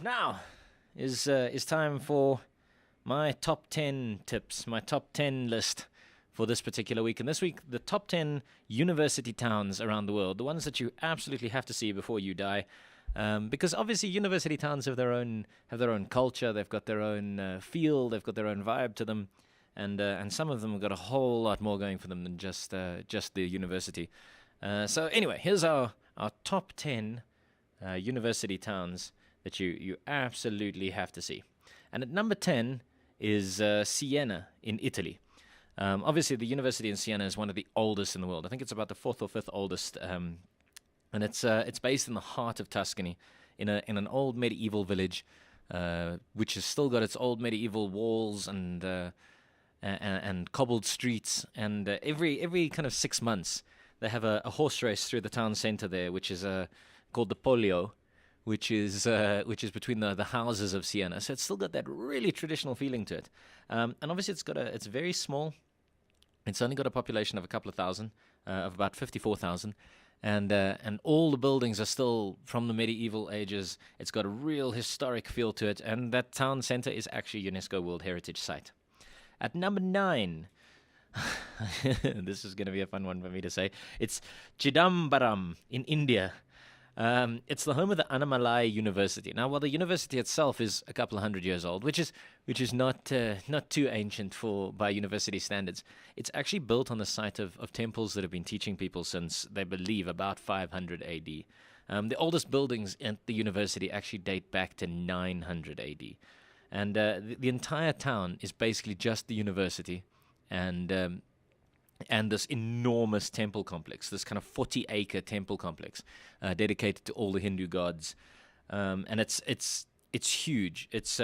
Now is time for my top 10 tips, my top 10 list for this particular week. And this week, the top 10 university towns around the world, the ones that you absolutely have to see before you die. Because obviously university towns have their own culture, they've got their own feel, they've got their own vibe to them, and some of them have got a whole lot more going for them than just the university. So anyway, here's our top 10 university towns that you absolutely have to see. And at number 10 is Siena in Italy. Obviously, the university in Siena is one of the oldest in the world. I think it's about the fourth or fifth oldest, and it's based in the heart of Tuscany, in an old medieval village, which has still got its old medieval walls and cobbled streets. And every kind of 6 months, they have a horse race through the town centre there, which is called the Polio, which is between the houses of Siena. So it's still got that really traditional feeling to it. And obviously it's very small. It's only got a population of a couple of thousand, of about 54,000. And all the buildings are still from the medieval ages. It's got a real historic feel to it. And that town centre is actually a UNESCO World Heritage Site. At number 9, this is going to be a fun one for me to say. It's Chidambaram in India. It's the home of the Annamalai University. Now, while the university itself is a couple of hundred years old, which is not too ancient by university standards, it's actually built on the site of temples that have been teaching people since, they believe, about 500 AD. The oldest buildings at the university actually date back to 900 AD. And the entire town is basically just the university and this enormous temple complex, this kind of 40-acre temple complex dedicated to all the Hindu gods, and it's huge. It's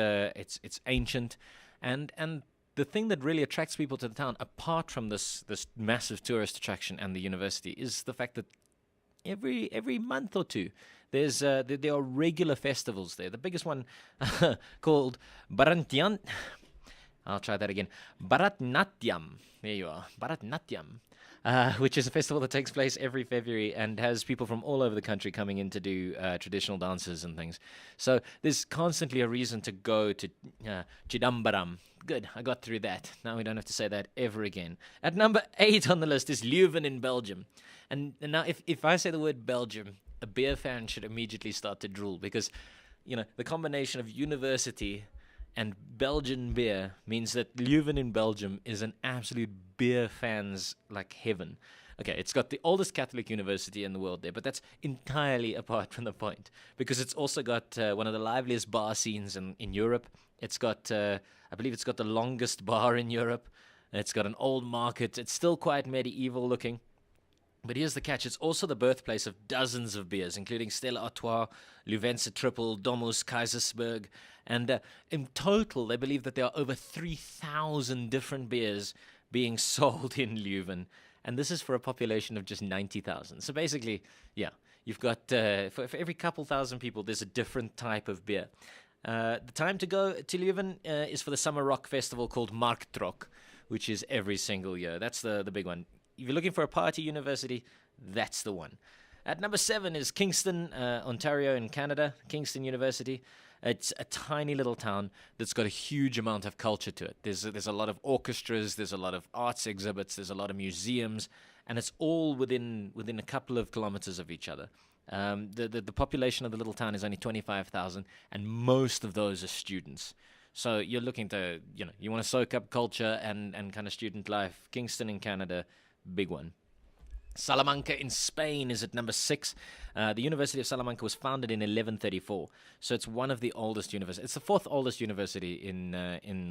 ancient, and the thing that really attracts people to the town, apart from this massive tourist attraction and the university, is the fact that every month or two there are regular festivals there. The biggest one called Bharatnatyam. I'll try that again. Bharatnatyam. There you are. Bharatnatyam. Which is a festival that takes place every February and has people from all over the country coming in to do traditional dances and things. So there's constantly a reason to go to Chidambaram. Good, I got through that. Now we don't have to say that ever again. At number 8 on the list is Leuven in Belgium. And now if I say the word Belgium, a beer fan should immediately start to drool because, the combination of university and Belgian beer means that Leuven in Belgium is an absolute beer fan's heaven. Okay, it's got the oldest Catholic university in the world there, but that's entirely apart from the point because it's also got one of the liveliest bar scenes in Europe. It's got, I believe it's got the longest bar in Europe. It's got an old market. It's still quite medieval looking. But here's the catch. It's also the birthplace of dozens of beers, including Stella Artois, Leuvense Triple, Domus, Kaisersberg. And in total, they believe that there are over 3,000 different beers being sold in Leuven. And this is for a population of just 90,000. So basically, yeah, you've got, for every couple thousand people, there's a different type of beer. The time to go to Leuven is for the summer rock festival called Marktrock, which is every single year. That's the big one. If you're looking for a party university, that's the one. At number 7 is Kingston, Ontario in Canada, Kingston University. It's a tiny little town that's got a huge amount of culture to it. There's a lot of orchestras, there's a lot of arts exhibits, there's a lot of museums, and it's all within a couple of kilometers of each other. The population of the little town is only 25,000, and most of those are students. So you're looking to, you want to soak up culture and kind of student life. Kingston in Canada, big one. Salamanca in Spain is at number 6. The University of Salamanca was founded in 1134, so it's one of the oldest universities. It's the 4th oldest university in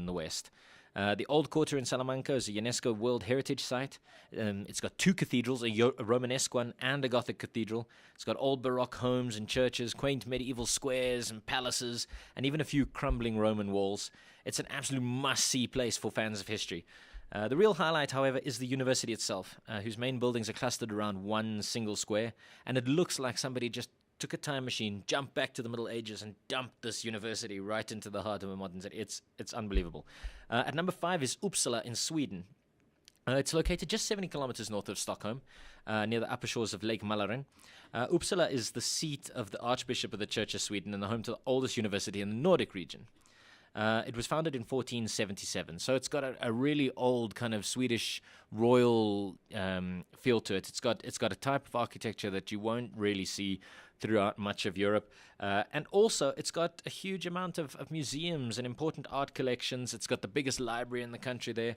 the West. The Old Quarter in Salamanca is a UNESCO World Heritage Site. It's got 2 cathedrals, a Romanesque one and a Gothic cathedral. It's got old Baroque homes and churches, quaint medieval squares and palaces, and even a few crumbling Roman walls. It's an absolute must-see place for fans of history. The real highlight, however, is the university itself, whose main buildings are clustered around one single square, and it looks like somebody just took a time machine, jumped back to the Middle Ages, and dumped this university right into the heart of a modern city. It's unbelievable. At number 5 is Uppsala in Sweden. It's located just 70 kilometers north of Stockholm, near the upper shores of Lake Mälaren. Uppsala is the seat of the Archbishop of the Church of Sweden and the home to the oldest university in the Nordic region. It was founded in 1477, so it's got a really old kind of Swedish royal feel to it. It's got a type of architecture that you won't really see throughout much of Europe, and also it's got a huge amount of museums and important art collections. It's got the biggest library in the country there,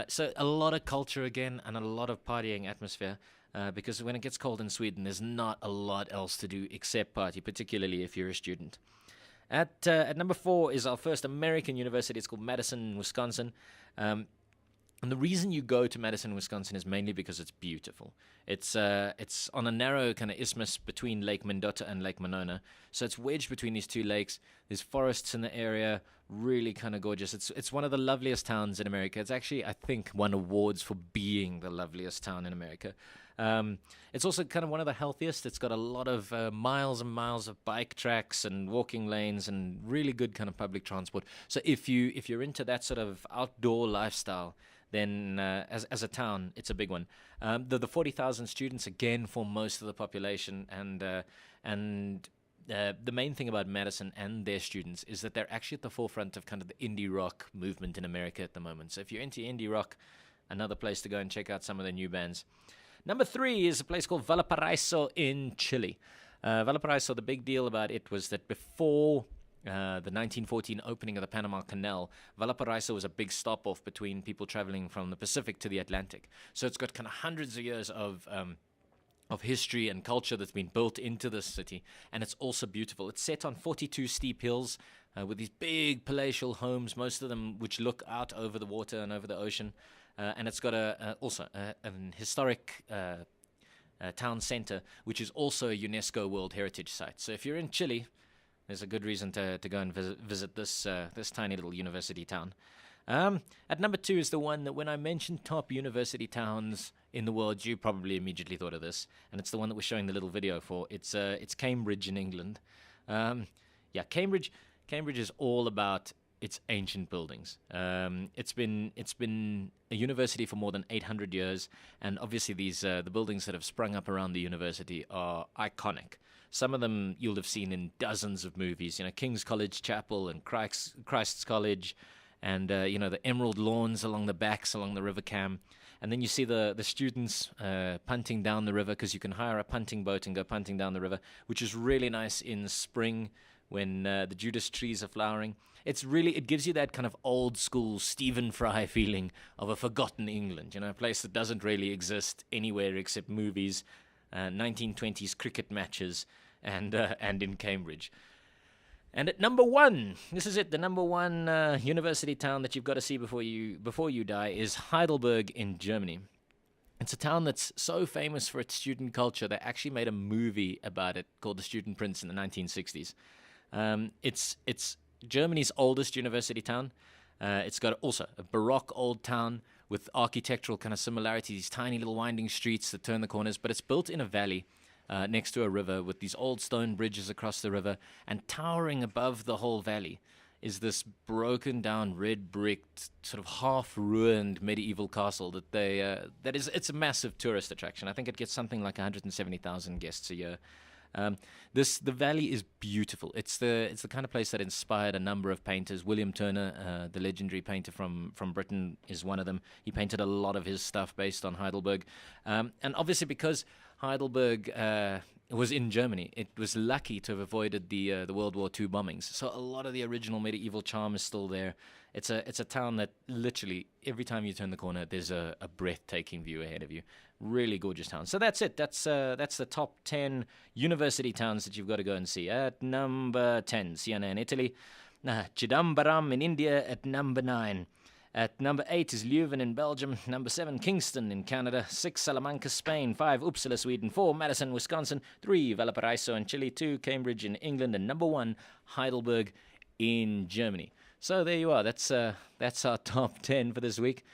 so a lot of culture again and a lot of partying atmosphere. Because when it gets cold in Sweden, there's not a lot else to do except party, particularly if you're a student. At number 4 is our first American university. It's called Madison, Wisconsin. And the reason you go to Madison, Wisconsin is mainly because it's beautiful. It's on a narrow kind of isthmus between Lake Mendota and Lake Monona. So it's wedged between these two lakes. There's forests in the area, really kind of gorgeous. It's one of the loveliest towns in America. It's actually, I think, won awards for being the loveliest town in America. It's also kind of one of the healthiest. It's got a lot of miles and miles of bike tracks and walking lanes and really good kind of public transport. So if you're into that sort of outdoor lifestyle, then as a town, it's a big one. The 40,000 students again form most of the population, and the main thing about Madison and their students is that they're actually at the forefront of kind of the indie rock movement in America at the moment. So if you're into indie rock, another place to go and check out some of the new bands. Number 3 is a place called Valparaiso in Chile. Valparaiso, the big deal about it was that before the 1914 opening of the Panama Canal, Valparaiso was a big stop-off between people traveling from the Pacific to the Atlantic. So it's got kind of hundreds of years of history and culture that's been built into this city, and it's also beautiful. It's set on 42 steep hills with these big palatial homes, most of them which look out over the water and over the ocean. And it's got also an historic town center, which is also a UNESCO World Heritage Site. So if you're in Chile, there's a good reason to go and visit this tiny little university town. At number 2 is the one that when I mentioned top university towns in the world, you probably immediately thought of this, and it's the one that we're showing the little video for. It's Cambridge in England. Cambridge is all about its ancient buildings. It's been a university for more than 800 years, and obviously these the buildings that have sprung up around the university are iconic. Some of them you'll have seen in dozens of movies. King's College Chapel and Christ's College, and the emerald lawns along the backs along the River Cam. And then you see the students punting down the river, because you can hire a punting boat and go punting down the river, which is really nice in spring when the Judas trees are flowering. It gives you that kind of old school Stephen Fry feeling of a forgotten England, a place that doesn't really exist anywhere except movies, 1920s cricket matches, and in Cambridge. And at number 1, this is it, the number 1 university town that you've got to see before you die is Heidelberg in Germany. It's a town that's so famous for its student culture, they actually made a movie about it called The Student Prince in the 1960s. It's Germany's oldest university town. It's got also a Baroque old town with architectural kind of similarities, these tiny little winding streets that turn the corners, but it's built in a valley next to a river with these old stone bridges across the river, and towering above the whole valley is this broken down red bricked sort of half ruined medieval castle it's a massive tourist attraction. I think it gets something like 170,000 guests a year. The valley is beautiful. It's the kind of place that inspired a number of painters. William Turner, the legendary painter from Britain, is one of them. He painted a lot of his stuff based on Heidelberg, and obviously because Heidelberg was in Germany, it was lucky to have avoided the World War II bombings. So a lot of the original medieval charm is still there. It's a town that literally every time you turn the corner, there's a breathtaking view ahead of you. Really gorgeous town. So that's it. That's the top 10 university towns that you've got to go and see. At number 10, Siena in Italy. Chidambaram in India at number 9. At number 8 is Leuven in Belgium. Number 7, Kingston in Canada. 6, Salamanca, Spain. 5, Uppsala, Sweden. 4, Madison, Wisconsin. 3, Valparaiso in Chile. 2, Cambridge in England. And number 1, Heidelberg in Germany. So there you are. That's our top 10 for this week.